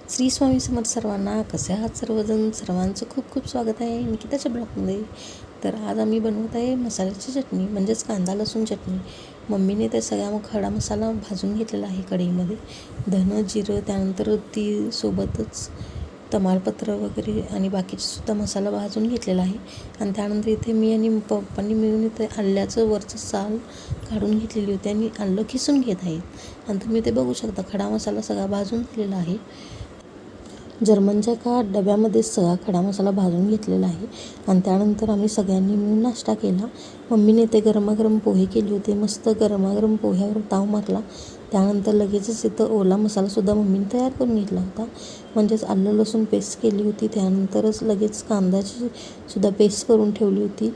श्री स्वामी समर्थ सर्वांना. कसे आहात सर्वजण? सर्वांचं खूप खूप स्वागत आहे निकिताच्या ब्लॉगमध्ये. तर आज आम्ही बनवत आहे मसाल्याची चटणी, म्हणजेच कांदा लसूण चटणी. मम्मीने ते सगळा खडा मसाला भाजून घेतलेला आहे कढईमध्ये. धनं जिरं, त्यानंतर ती सोबतच तमालपत्र वगैरे आणि बाकीचेसुद्धा मसाला भाजून घेतलेला आहे. आणि त्यानंतर इथे मी आणि पप्पांनी मिळून इथे आल्याचं वरचं साल काढून घेतलेली होती आणि आलं किसून घेत आहे. आणि तुम्ही ते बघू शकता, खडा मसाला सगळा भाजून झालेला आहे. जर्मनच्या एका डब्यामध्ये सगळा खडा मसाला भाजून घेतलेला आहे. आणि त्यानंतर आम्ही सगळ्यांनी मिळून नाश्ता केला. मम्मीने ते गरमागरम पोहे केले होते. मस्त गरमागरम पोह्यावर ताव मारला. त्यानंतर लगेचच इथं ओला मसालासुद्धा मम्मीने तयार करून घेतला होता. म्हणजेच आलं लसूण पेस्ट केली होती. त्यानंतरच लगेच कांद्याची सुद्धा पेस्ट करून ठेवली होती.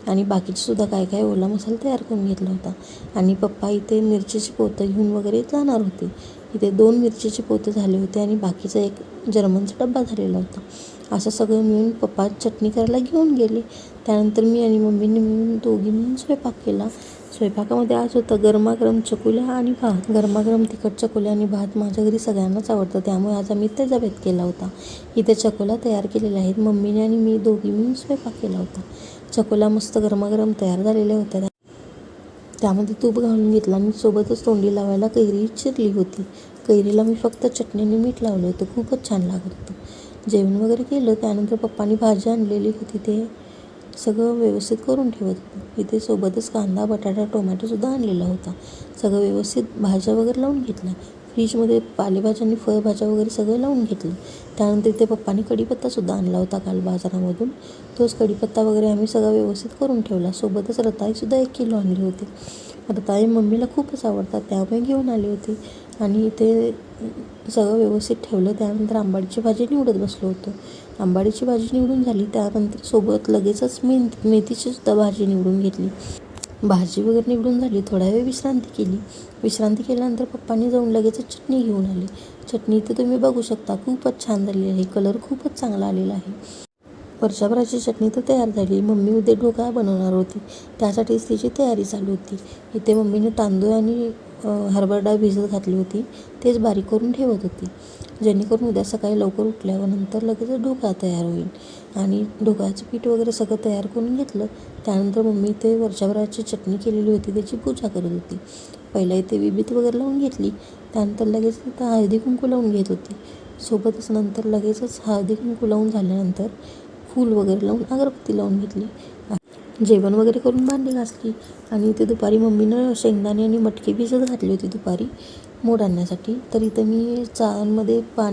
आणि बाकीचेसुद्धा काय काय ओला मसाला तयार करून घेतला होता. आणि पप्पा इथे मिरचीची पोतं घेऊन वगैरे जाणार होते. इथे 2 मिरचीचे पोते झाले होते आणि बाकीचा एक जर्मनचा डब्बा झालेला होता. असं सगळं मिळून पप्पा चटणी करायला घेऊन गेले. त्यानंतर मी आणि मम्मीने मिळून दोघी मिळून स्वयंपाक केला. स्वयंपाकामध्ये आज होतं गरमागरम चकुल्या आणि भात. गरमागरम तिखट चकुल्या आणि भात माझ्या घरी सगळ्यांनाच आवडतं, त्यामुळे आज आम्ही त्याचा बेत केला होता. इथे चकोल्या तयार केलेल्या आहेत. मम्मीने आणि मी दोघी मिळून स्वयंपाक केला होता. चकोल्या मस्त गरमागरम तयार झालेल्या होत्या. त्यामध्ये तूप घालून घेतलं आणि सोबतच तोंडी लावायला कैरी चिरली होती. कैरीला मी फक्त चटणीने मीठ लावलं होतं. खूपच छान लागत होतं. जेवण वगैरे केलं. त्यानंतर पप्पांनी भाजी आणलेली होती, ते सगळं व्यवस्थित करून ठेवत होतं. इथे सोबतच कांदा, बटाटा, टोमॅटोसुद्धा आणलेला होता. सगळं व्यवस्थित भाज्या वगैरे लावून घेतल्या. फ्रीजमध्ये पालेभाज्या आणि फळभाज्या वगैरे सगळं लावून घेतलं. त्यानंतर इथे पप्पांनी कढीपत्तासुद्धा आणला होता काल बाजारामधून. तोच कढीपत्ता वगैरे आम्ही सगळा व्यवस्थित करून ठेवला. सोबतच रताळीसुद्धा 1 किलो आणली होती. रताळी मम्मीला खूपच आवडतात, त्यामुळे घेऊन आली होती. आणि इथे सगळं व्यवस्थित ठेवलं. त्यानंतर आंबाडीची भाजी निवडत बसलो होतो. आंबाडीची भाजी निवडून झाली. त्यानंतर सोबत लगेचच मेथीचीसुद्धा भाजी निवडून घेतली. भाजी वगैरे निवडून झाली. थोडा वेळ विश्रांती केली. विश्रांती केल्यानंतर पप्पांनी जाऊन लगेचच चटणी घेऊन आली. चटणी इथे तुम्ही बघू शकता, खूपच छान झालेली आहे. कलर खूपच चांगला आलेला आहे. वर्षभराची चटणी तर तयार झाली. मम्मी उद्या ढोकळा बनवणार होती, त्यासाठीच तिची तयारी चालू होती. इथे मम्मीने तांदूळ आणि हरभरा डाळ भिजत घातली होती, तेच बारीक करून ठेवत होती, जेणेकरून उद्या सकाळी लवकर उठल्यावर नंतर लगेच ढोकळा तयार होईल. आणि ढोकळ्याचं पीठ वगैरे सगळं तयार करून घेतलं. त्यानंतर मम्मी इथे वर्षभराची चटणी केलेली होती, त्याची पूजा करत होती. पहिला इथे विभूती वगैरे लावून घेतली. त्यानंतर लगेच इथं हळदी कुंकू लावून घेत होती. सोबतच नंतर लगेचच हळदी कुंकू लावून झाल्यानंतर फूल वगैरे लावून अगरबत्ती लावून घेतली. जेवण वगैरे करून भांडी घासली. आणि इथे दुपारी मम्मीनं शेंगदाणे आणि मटकी भिजत घातली होती दुपारी मोड आणण्यासाठी. तर इथं मी चाळणमध्ये पाणी